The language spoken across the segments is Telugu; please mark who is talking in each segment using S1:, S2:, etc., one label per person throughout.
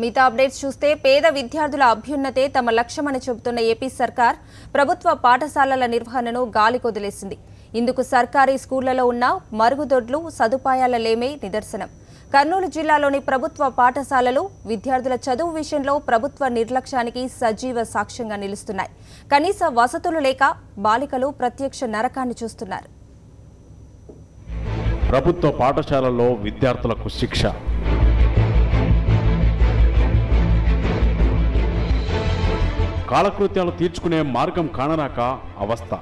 S1: మిగతా అప్డేట్స్ చూస్తే పేద విద్యార్థుల అభ్యున్నతే తమ లక్ష్యమని చెబుతున్న ఏపీ సర్కార్ ప్రభుత్వ పాఠశాలల నిర్వహణను గాలికొదిలేసింది. ఇందుకు సర్కారీ స్కూళ్లలో ఉన్న మరుగుదొడ్లు సదుపాయాల లేమే నిదర్శనం. కర్నూలు జిల్లాలోని ప్రభుత్వ పాఠశాలలు విద్యార్థుల చదువు విషయంలో ప్రభుత్వ నిర్లక్ష్యానికి సజీవ సాక్ష్యంగా నిలుస్తున్నాయి. కనీస వసతులు లేక బాలికలు ప్రత్యక్ష నరకాన్ని చూస్తున్నారు.
S2: ప్రభుత్వ పాఠశాలల్లో విద్యార్థులకు శిక్ష. కాలకృత్యాలు తీర్చుకునే మార్గం కానరాక అవస్థ.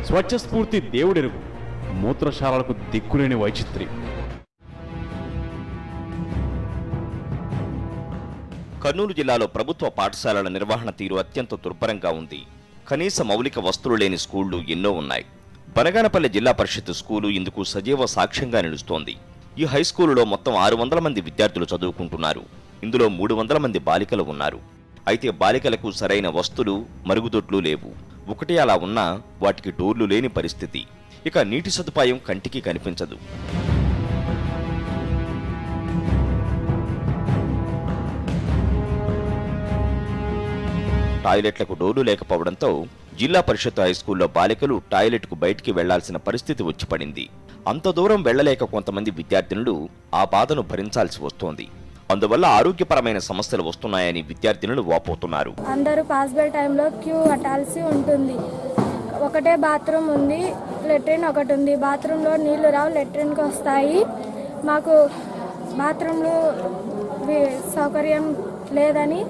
S2: స్వచ్ఛ స్ఫూర్తి దేవుడెరుగు, మూత్రశాలలకు దిక్కులేని వైచిత్రి.
S3: కర్నూలు జిల్లాలో ప్రభుత్వ పాఠశాలల నిర్వహణ తీరు అత్యంత దుర్భరంగా ఉంది. కనీస మౌలిక వస్తువులు లేని స్కూళ్లు ఎన్నో ఉన్నాయి. బనగానపల్లి జిల్లా పరిషత్ స్కూలు ఇందుకు సజీవ సాక్ష్యంగా నిలుస్తోంది. ఈ హైస్కూలులో మొత్తం 600 మంది విద్యార్థులు చదువుకుంటున్నారు. ఇందులో 300 మంది బాలికలు ఉన్నారు. అయితే బాలికలకు సరైన వస్తువులు, మరుగుదొడ్లు లేవు. ఒకటి అలా ఉన్నా వాటికి డోర్లు లేని పరిస్థితి. ఇక నీటి సదుపాయం కంటికి కనిపించదు. టాయిలెట్లకు డోర్లు లేకపోవడంతో జిల్లా పరిషత్ హైస్కూల్లో బాలికలు టాయిలెట్కు బయటికి వెళ్లాల్సిన పరిస్థితి వచ్చి పడింది. అంత దూరం వెళ్లలేక కొంతమంది విద్యార్థినులు ఆ బాధను భరించాల్సి వస్తోంది. అందువల్ల ఆరోగ్యపరమైన సమస్యలు వస్తున్నాయని విద్యార్థినులు వాపోతున్నారు.
S4: అందరూ పాస్ బై టైంలో క్యూ కట్టాల్సి ఉంటుంది. ఒకటే బాత్రూమ్ ఉంది, లెట్రిన్ ఒకటి ఉంది. బాత్రూంలో నీళ్లు రావు, లెట్రిన్కి వస్తాయి. మాకు బాత్రూంలో సౌకర్యం లేదని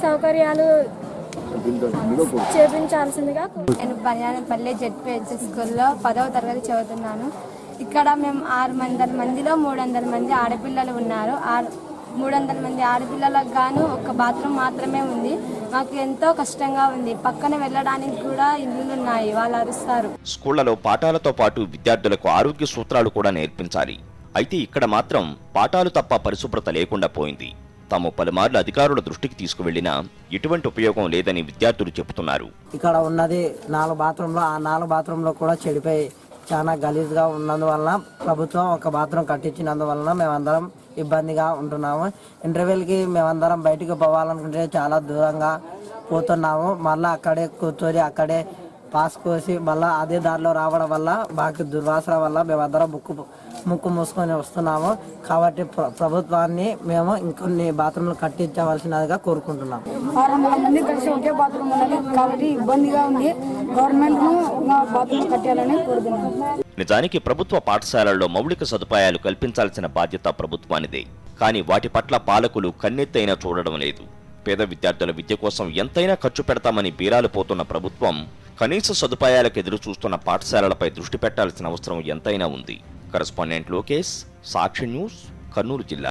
S4: సౌకర్యాలు చేపించాల్సిందిగా.
S5: నేను బనగానపల్లి జెడ్పీహెచ్ స్కూల్లో 10వ తరగతి చదువుతున్నాను. ఇక్కడ మేము 600 మందిలో 300 మంది ఆడపిల్లలు ఉన్నారు. 300 మంది ఆడపిల్లలకు గాను ఒక బాత్రూమ్ మాత్రమే ఉంది. మాకు ఎంతో కష్టంగా ఉంది. పక్కన వెళ్ళడానికి కూడా ఇల్లులు ఉన్నాయి, వాళ్ళు అరుస్తారు.
S3: స్కూళ్లలో పాఠాలతో పాటు విద్యార్థులకు ఆరోగ్య సూత్రాలు కూడా నేర్పించాలి. అయితే ఇక్కడ మాత్రం పాఠాలు తప్ప పరిశుభ్రత లేకుండా పోయింది. తాము పలుమార్లు అధికారుల దృష్టికి తీసుకువెళ్లినా ఎటువంటి ఉపయోగం లేదని విద్యార్థులు చెబుతున్నారు.
S6: ఇక్కడ ఉన్నది 4 బాత్రూంలో, ఆ 4 బాత్రూంలో కూడా చెడిపోయి చాలా గలీజ్గా ఉన్నందువలన ప్రభుత్వం ఒక బాత్రూమ్ కట్టించినందువలన మేమందరం ఇబ్బందిగా ఉంటున్నాము. ఇంటర్వ్యూలకి మేమందరం బయటికి పోవాలనుకుంటే చాలా దూరంగా పోతున్నాము. మళ్ళీ అక్కడే కూర్చొని అక్కడే పాస్ కోసి మళ్ళీ అదే దారిలో రావడం వల్ల మాకు దుర్వాసన వల్ల మేమందరం ముక్కు మూసుకొని వస్తున్నాము. కాబట్టి ప్రభుత్వాన్ని మేము ఇంకొన్ని బాత్రూమ్లు కట్టించవలసినదిగా కోరుకుంటున్నాము.
S4: 600 మంది కలిసి ఒకే బాత్రూమ్ ఉన్నది కాబట్టి ఇబ్బందిగా ఉంది. గవర్నమెంట్ బాత్రూమ్ కట్టాలని కోరుతున్నాము.
S3: నిజానికి ప్రభుత్వ పాఠశాలల్లో మౌలిక సదుపాయాలు కల్పించాల్సిన బాధ్యత ప్రభుత్వానిదే. కానీ వాటి పట్ల పాలకులు కన్నెత్తైనా చూడడం లేదు. పేద విద్యార్థుల విద్య కోసం ఎంతైనా ఖర్చు పెడతామని బీరాలు పోతున్న ప్రభుత్వం కనీస సదుపాయాలకు ఎదురు చూస్తున్న పాఠశాలలపై దృష్టి పెట్టాల్సిన అవసరం ఎంతైనా ఉంది. కరెస్పాండెంట్ లోకేష్, సాక్షి న్యూస్, కర్నూలు జిల్లా.